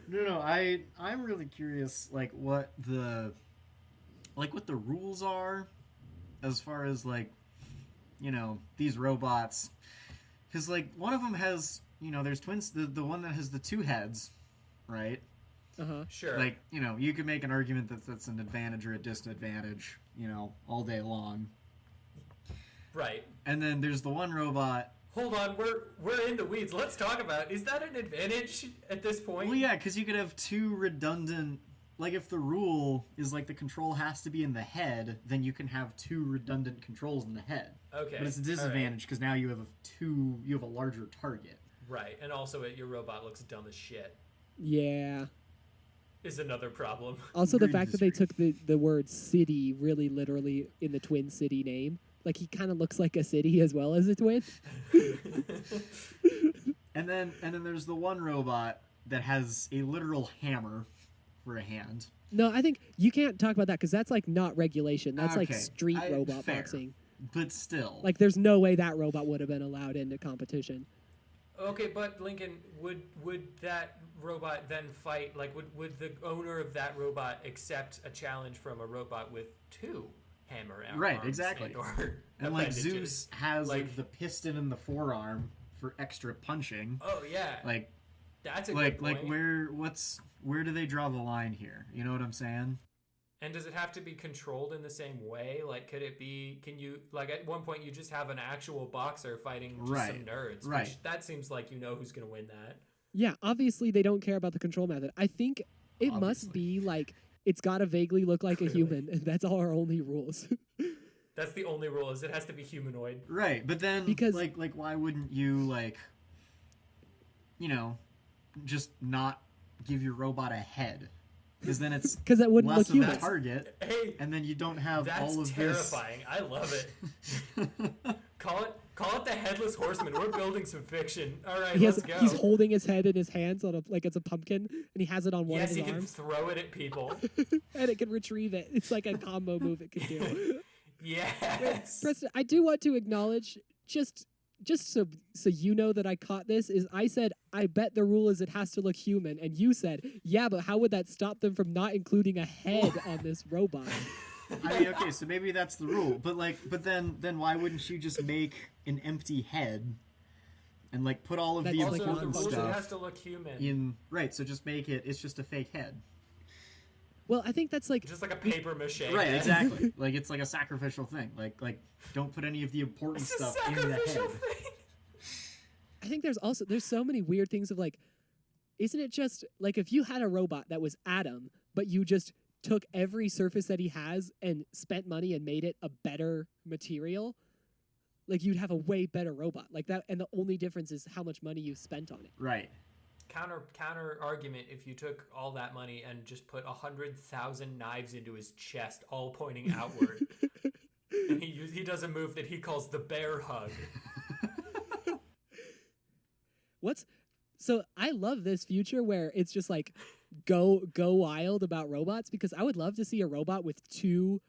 No, I'm really curious, what the rules are, as far as these robots, because one of them has there's twins. The one that has the two heads, right? Sure. You could make an argument that that's an advantage or a disadvantage, all day long. Right. And then there's the one robot. Hold on, we're in the weeds. Let's talk about it. Is that an advantage at this point? Well, yeah, because you could have two redundant. If the rule is the control has to be in the head, then you can have two redundant controls in the head. Okay. But it's a disadvantage because now you have a larger target. Right, and also your robot looks dumb as shit. Yeah. Is another problem. Also, the fact that they took the word city really literally in the Twin City name. He kind of looks like a city as well as a twin. And then there's the one robot that has a literal hammer for a hand. No, I think you can't talk about that because that's not regulation. That's Okay. street robot Fair. boxing. But still. There's no way that robot would have been allowed into competition. Okay, but Lincoln, would that robot then fight? Would the owner of that robot accept a challenge from a robot with two hammer arms? Right, exactly. And Zeus has the piston in the forearm for extra punching. Oh yeah. That's a good point. Where do they draw the line here? You know what I'm saying? And does it have to be controlled in the same way? Could it be? Can you at one point you just have an actual boxer fighting just some nerds? Right. Which that seems like who's gonna win that. Yeah, obviously they don't care about the control method. I think it must be it's got to vaguely look like a human, and that's all our only rules. That's the only rule, is it has to be humanoid. Right, but then because why wouldn't you just not give your robot a head? Because then it's because that wouldn't less look human. of a target, and then you don't have all of terrifying. I love it. Call it the Headless Horseman. We're building some fiction. All right, let's go. He's holding his head in his hands on it's a pumpkin, and he has it on one of his arms. Yes, he can throw it at people. And it can retrieve it. It's like a combo move it can do. Yes. Preston, I do want to acknowledge, just so you know that I caught this, is I said, I bet the rule is it has to look human. And you said, yeah, but how would that stop them from not including a head on this robot? I mean, okay, so maybe that's the rule. But then why wouldn't you just make an empty head and put all of the important stuff it has to look human. in right, so just make it's just a fake head. Well, I think that's just like a paper mache. Right, exactly. It's like a sacrificial thing. Don't put any of the important stuff in the head. Thing. I think there's so many weird things of isn't it just if you had a robot that was Adam, but you just took every surface that he has and spent money and made it a better material, you'd have a way better robot that, and the only difference is how much money you spent on it. Right. Counter argument, if you took all that money and just put 100,000 knives into his chest, all pointing outward, and he does a move that he calls the bear hug. So I love this future where it's just go wild about robots, because I would love to see a robot with two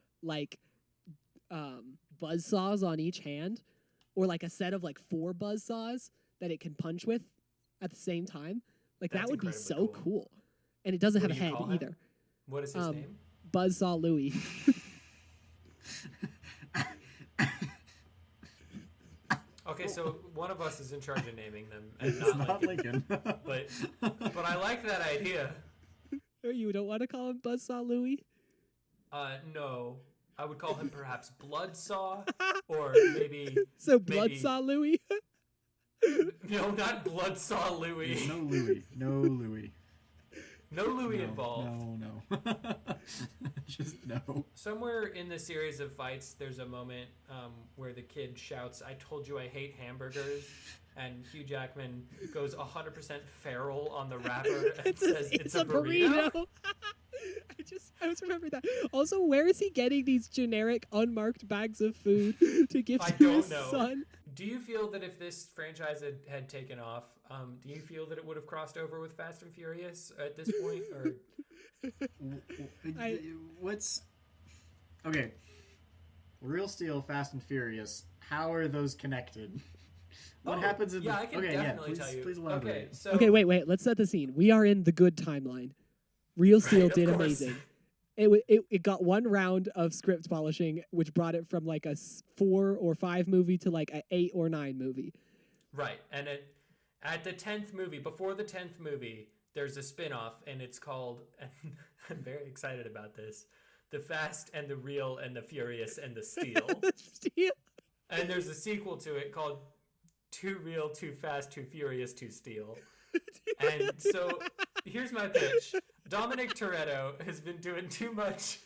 buzzsaws on each hand, or a set of 4 buzzsaws that it can punch with at the same time. Like That's that would be incredibly so cool. cool. And it doesn't What have a do you head call him? either. What is his name? Buzzsaw Louie. Okay, so one of us is in charge of naming them, and It's not not Lincoln. Lincoln. But I like that idea. Or you don't want to call him Buzzsaw Louie? No, I would call him perhaps Bloodsaw, or maybe So maybe- Bloodsaw Louie? no, not Bloodsaw Louie. There's no Louis. No Louis. No Louis No, involved. No. Just no. Somewhere in the series of fights, there's a moment where the kid shouts, "I told you I hate hamburgers," and Hugh Jackman goes 100% feral on the wrapper and says, "It's a burrito." I was remembering that. Also, where is he getting these generic unmarked bags of food to give I to don't his know. son? Do you feel that if this franchise had taken off, do you feel that it would have crossed over with Fast and Furious at this point? Or What's okay? Real Steel, Fast and Furious. How are those connected? What happens in yeah, the? I can okay, definitely please, tell you. please elaborate. Okay, so Okay, wait. Let's set the scene. We are in the good timeline. Real Steel of did course. amazing. It got one round of script polishing, which brought it from like a 4 or 5 movie to like a 8 or 9 movie. Right, and at the 10th movie, before the 10th movie, there's a spin-off, and it's called, and I'm very excited about this, The Fast and the Real and the Furious and the Steel. Steel. And there's a sequel to it called Too Real, Too Fast, Too Furious, Too Steel. And so here's my pitch. Dominic Toretto has been doing too much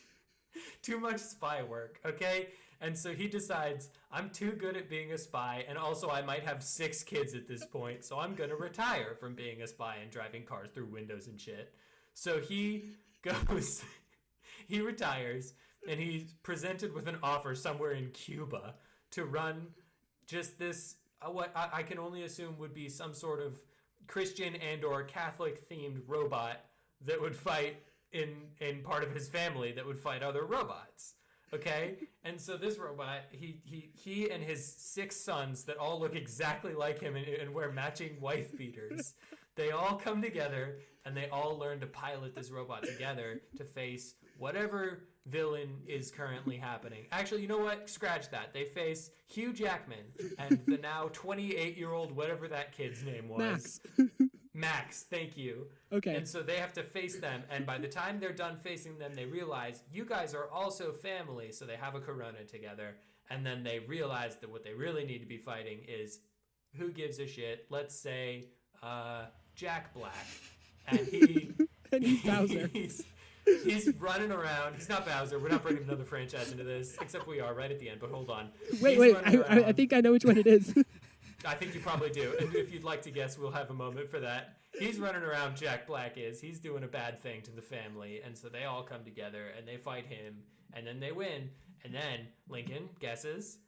spy work, okay? And so he decides, I'm too good at being a spy, and also I might have 6 kids at this point, so I'm gonna retire from being a spy and driving cars through windows and shit. So he goes, he retires, and he's presented with an offer somewhere in Cuba to run just this, what I can only assume would be some sort of Christian and or Catholic themed robot that would fight in part of his family that would fight other robots. Okay? And so this robot, he and his 6 sons that all look exactly like him and wear matching wife beaters, they all come together and they all learn to pilot this robot together to face whatever villain is currently happening. Actually, you know what? Scratch that. They face Hugh Jackman and the now 28-year-old whatever that kid's name was. Max. Max, thank you. Okay. And so they have to face them, and by the time they're done facing them, they realize you guys are also family, so they have a Corona together, and then they realize that what they really need to be fighting is who gives a shit? Let's say Jack Black, and And he's Bowser. He's running around. He's not Bowser. We're not bringing another franchise into this, except we are right at the end. But hold on. Wait. He's running I around. think I know which one it is. I think you probably do. And if you'd like to guess, we'll have a moment for that. He's running around, Jack Black is. He's doing a bad thing to the family. And so they all come together and they fight him. And then they win. And then, Lincoln, guesses?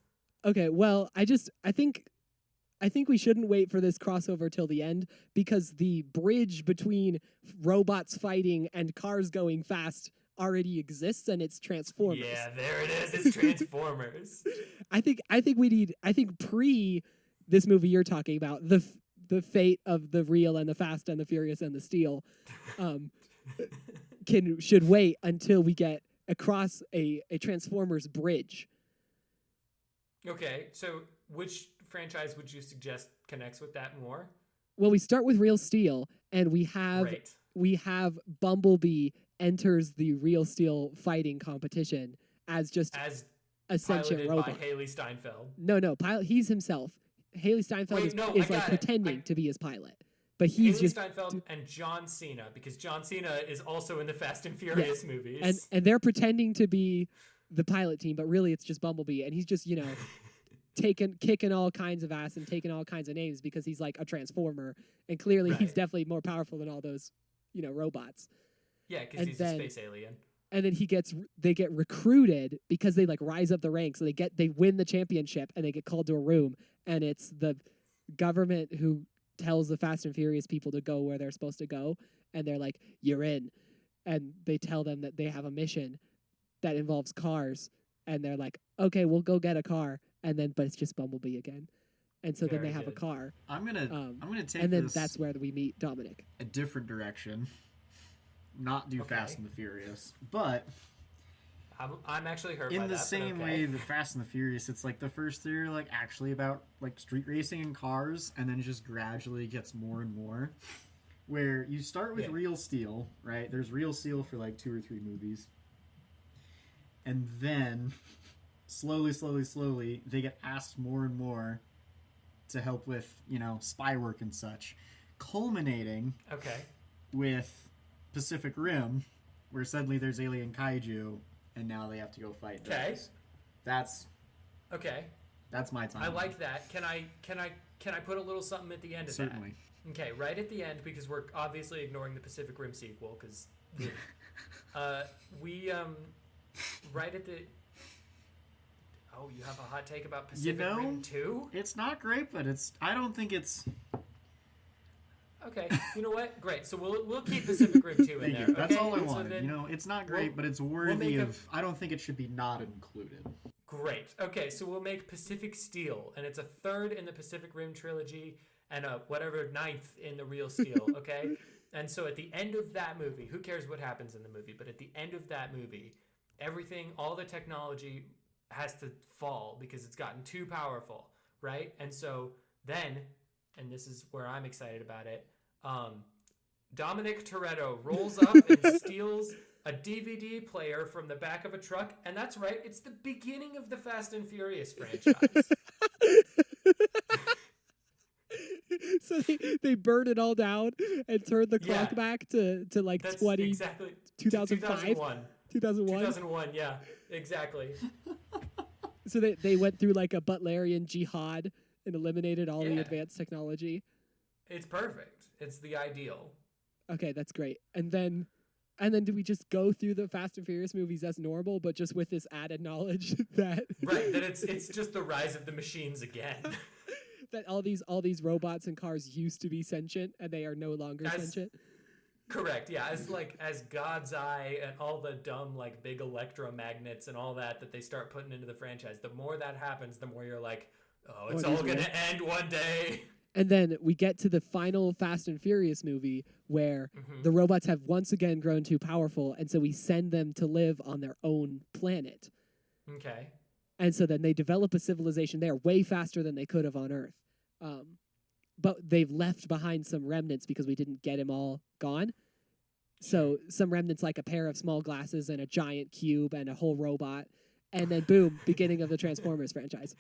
Okay, well, I think we shouldn't wait for this crossover till the end because the bridge between robots fighting and cars going fast already exists and it's Transformers. Yeah, there it is. It's Transformers. I think pre this movie you're talking about, the fate of the Real and the Fast and the Furious and the Steel should wait until we get across a Transformers bridge. Okay, so which franchise would you suggest connects with that more? Well, we start with Real Steel and we Great. have Bumblebee enters the Real Steel fighting competition as just As a sentient piloted robot. by Haley Steinfeld. No, pilot. He's himself. Haley Steinfeld Wait, no, is I like got it. pretending to be his pilot, but he's Haley just Steinfeld and John Cena, because John Cena is also in the Fast and Furious movies. and they're pretending to be the pilot team, but really it's just Bumblebee, and he's just kicking all kinds of ass and taking all kinds of names because he's like a transformer, and clearly he's Right. definitely more powerful than all those robots. Yeah, because and he's then- a space alien. And then they get recruited because they like rise up the ranks. So they win the championship and they get called to a room, and it's the government who tells the Fast and Furious people to go where they're supposed to go, and they're like, "You're in," and they tell them that they have a mission that involves cars, and they're like, "Okay, we'll go get a car," but it's just Bumblebee again, and so then Very they have a good. car, I'm gonna take and then this that's where we meet Dominic. a different direction. Not do Okay. Fast and the Furious, but I'm actually hurt by in that. the but same okay. way that Fast and the Furious, it's like the first three are like actually about like street racing and cars, and then it just gradually gets more and more. Where you start with Yeah. real steel, right? There's real steel for like 2 or 3 movies, and then slowly, they get asked more and more to help with spy work and such, culminating Okay. with Pacific Rim, where suddenly there's alien kaiju, and now they have to go fight Okay. those. That's Okay. my time. I like that. Can I put a little something at the end of Certainly. that? Okay, right at the end, because we're obviously ignoring the Pacific Rim sequel, because we right at the. Oh, you have a hot take about Pacific Rim 2? It's not great, but I don't think it's. Okay, you know what? Great. So we'll keep Pacific Rim 2 in Thank there. you. That's okay? all I So wanted. then- It's not great, we'll- but it's make worthy a- of. I don't think it should be not included. Great. Okay, so we'll make Pacific Steel, and it's a third in the Pacific Rim trilogy, and a whatever 9th in the Real Steel. Okay, and so at the end of that movie, who cares what happens in the movie? But at the end of that movie, everything, all the technology has to fall because it's gotten too powerful, right? And so then, and this is where I'm excited about it. Dominic Toretto rolls up and steals a DVD player from the back of a truck, and that's right, it's the beginning of the Fast and Furious franchise. So they burn it all down and turn the clock Yeah. back to like That's 2005? 2001. 2001. 2001, yeah, exactly. So they went through like a Butlerian jihad and eliminated all the Yeah. advanced technology. It's perfect. It's the ideal. Okay, that's great. And then do we just go through the Fast and Furious movies as normal, but just with this added knowledge that Right, that it's just the rise of the machines again. that all these robots and cars used to be sentient and they are no longer sentient? Correct, yeah. As God's Eye and all the dumb like big electromagnets and all that they start putting into the franchise, the more that happens, the more you're like, oh, it's all gonna end one day. And then we get to the final Fast and Furious movie where the robots have once again grown too powerful, and so we send them to live on their own planet. Okay. And so then they develop a civilization there way faster than they could have on Earth. But they've left behind some remnants because we didn't get them all gone. So some remnants like a pair of small glasses and a giant cube and a whole robot. And then boom, beginning of the Transformers franchise.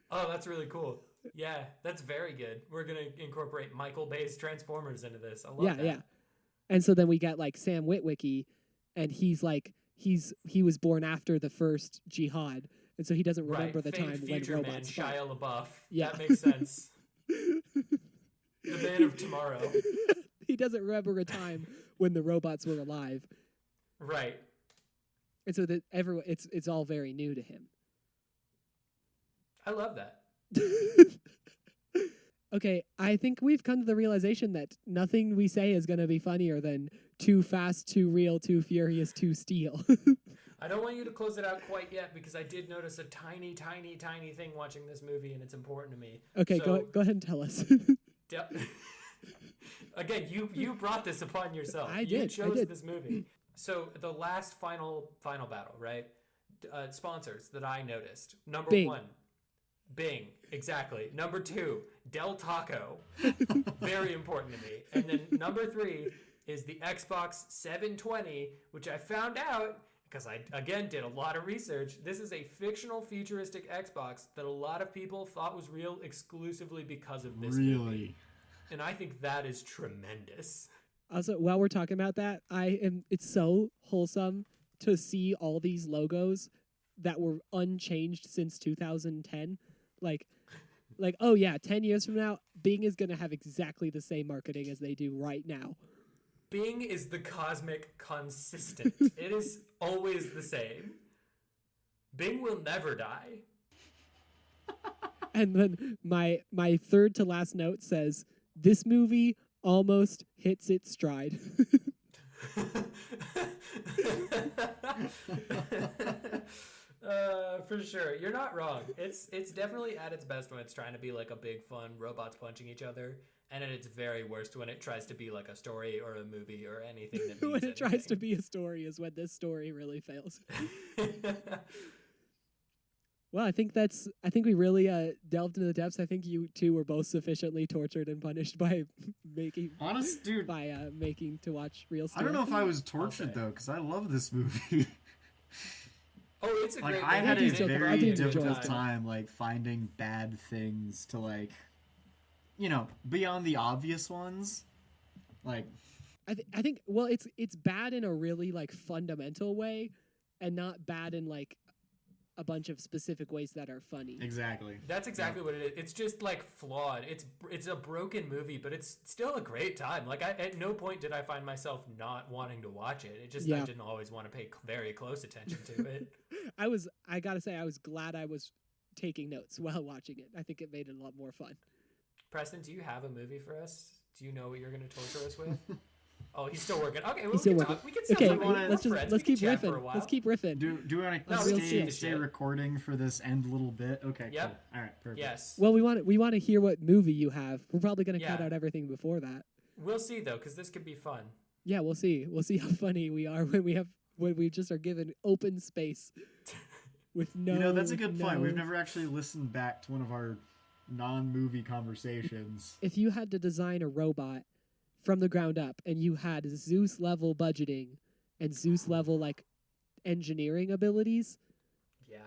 Oh, that's really cool. Yeah, that's very good. We're going to incorporate Michael Bay's Transformers into this. I love that. Yeah. And so then we got like Sam Witwicky, and he's like, he was born after the first jihad. And so he doesn't remember the Famed time when future man, robots fought. Shia LaBeouf. Yeah. That makes sense. The man of tomorrow. He doesn't remember a time when the robots were alive. Right. And so that it's all very new to him. I love that. Okay, I think we've come to the realization that nothing we say is going to be funnier than Too Fast, Too Real, Too Furious, Too Steel. I don't want you to close it out quite yet because I did notice a tiny thing watching this movie, and it's important to me. Okay, So, go ahead and tell us. Again, you brought this upon yourself. I You did, chose this movie. So the last final battle, right? Sponsors that I noticed. Number Bing. 1, Bing. Exactly. Number 2, Del Taco. Very important to me. And then number 3 is the Xbox 720, which I found out because I, again, did a lot of research. This is a fictional futuristic Xbox that a lot of people thought was real exclusively because of this movie. And I think that is tremendous. Also, while we're talking about that, it's so wholesome to see all these logos that were unchanged since 2010. Like, oh yeah, 10 years from now, Bing is going to have exactly the same marketing as they do right now. Bing is the cosmic consistent. It is always the same. Bing will never die. And then my third to last note says, this movie almost hits its stride. For sure. You're not wrong. It's definitely at its best when it's trying to be like a big fun robots punching each other, and at its very worst when it tries to be like a story or a movie or anything that means When it tries to be a story is when this story really fails. Well, I think we really delved into the depths. I think you two were both sufficiently tortured and punished by making making to watch real stuff. I don't know if I was tortured though, because I love this movie. Oh, it's a like great I had a movie. very difficult enjoy it. time like finding bad things to like, beyond the obvious ones. Like I think well, it's bad in a really like fundamental way, and not bad in like a bunch of specific ways that are funny. exactly. That's exactly what it is. It's just like flawed. It's a broken movie, but it's still a great time. Like at no point did I find myself not wanting to watch it. It just I didn't always want to pay very close attention to it. I gotta say I was glad I was taking notes while watching it. I think it made it a lot more fun. Preston, do you have a movie for us? Do you know what you're going to torture us with? Oh, he's still working. Okay, well, He's still working. we can still Okay, talk about let's friends. let's We keep can chat for a riffing. while. Let's keep riffing. Do we want No, to we'll stay see. recording for this end little bit? Okay. Yep. Cool. All right. Perfect. Yes. Well, we want to hear what movie you have. We're probably gonna cut Yeah. out everything before that. We'll see though, because this could be fun. Yeah, we'll see. We'll see how funny we are when we just are given open space with no. That's a good point. We've never actually listened back to one of our non-movie conversations. If you had to design a robot from the ground up, and you had Zeus level budgeting and Zeus level like engineering abilities, Yeah.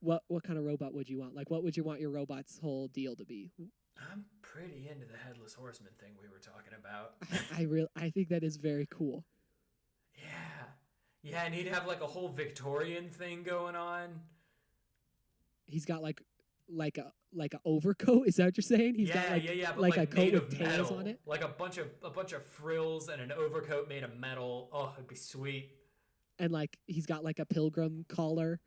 what kind of robot would you want? Like, what would you want your robot's whole deal to be? I'm pretty into the Headless Horseman thing we were talking about. I think that is very cool. Yeah. Yeah, and he'd have like a whole Victorian thing going on. He's got like a overcoat. Is that what you're saying? He's got like but like a coat made with of tails metal. on it, Like a bunch of frills and an overcoat made of metal. Oh, it'd be sweet. and like he's got like a pilgrim collar.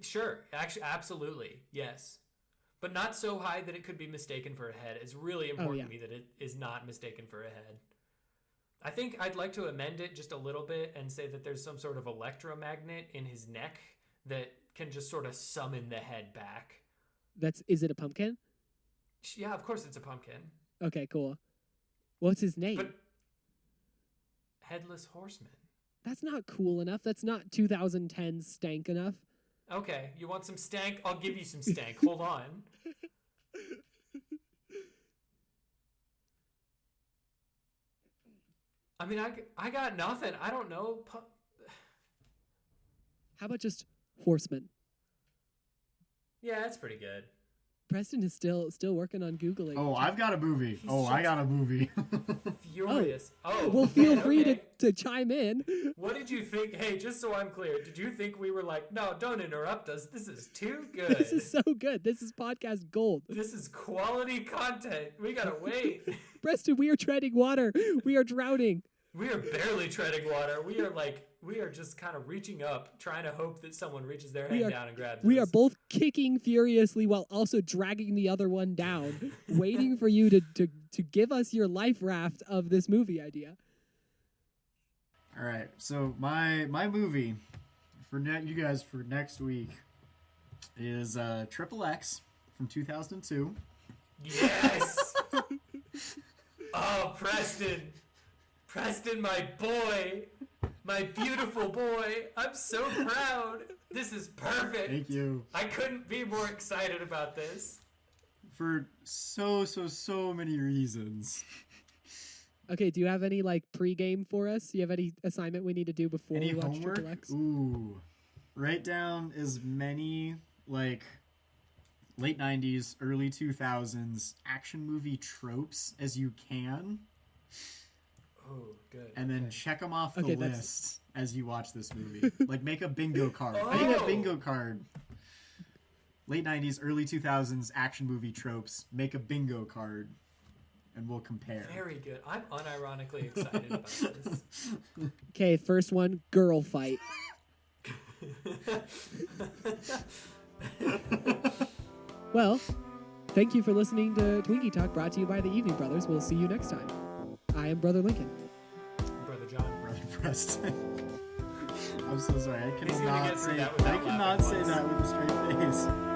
Sure, actually, absolutely, yes, but not so high that it could be mistaken for a head. It's really important to me that it is not mistaken for a head. I think I'd like to amend it just a little bit and say that there's some sort of electromagnet in his neck that can just sort of summon the head back. Is it a pumpkin? Yeah, of course it's a pumpkin. Okay, cool. What's his name? But Headless Horseman. That's not cool enough. That's not 2010 stank enough. Okay, you want some stank? I'll give you some stank. Hold on. I mean, I got nothing. I don't know. How about just Horseman? Yeah, that's pretty good. Preston is still working on Googling. Oh, I've got a movie. He's I got a movie. Furious. Oh, well, feel man, free okay. to chime in. What did you think? Hey, just so I'm clear, did you think we were like, no, don't interrupt us. This is too good. This is so good. This is podcast gold. This is quality content. We gotta wait. Preston, we are treading water. We are drowning. We are barely treading water. We are just kind of reaching up, trying to hope that someone reaches their hand down and grabs We us. are both kicking furiously while also dragging the other one down, waiting for you to give us your life raft of this movie idea. All right. So my movie for you guys for next week is Triple X from 2002. Yes. Oh, Preston, my boy, my beautiful boy. I'm so proud. This is perfect. Thank you. I couldn't be more excited about this. For so many reasons. Okay, do you have any like pre-game for us? Do you have any assignment we need to do before Any we watch homework? Triple X? Ooh. Write down as many like late 90s, early 2000s action movie tropes as you can. Oh, good. And then check them off the Okay, that's- list as you watch this movie. Like make a bingo card. Oh! Make a bingo card. Late 90s, early 2000s action movie tropes. Make a bingo card. And we'll compare. Very good. I'm unironically excited about this. Okay, first one, girl fight. Well, thank you for listening to Twinkie Talk, brought to you by the Evening Brothers. We'll see you next time. I am Brother Lincoln. Brother John. Brother Preston. I'm so sorry. I He's gonna cannot get through say that without I cannot laughing say once. that with a straight face.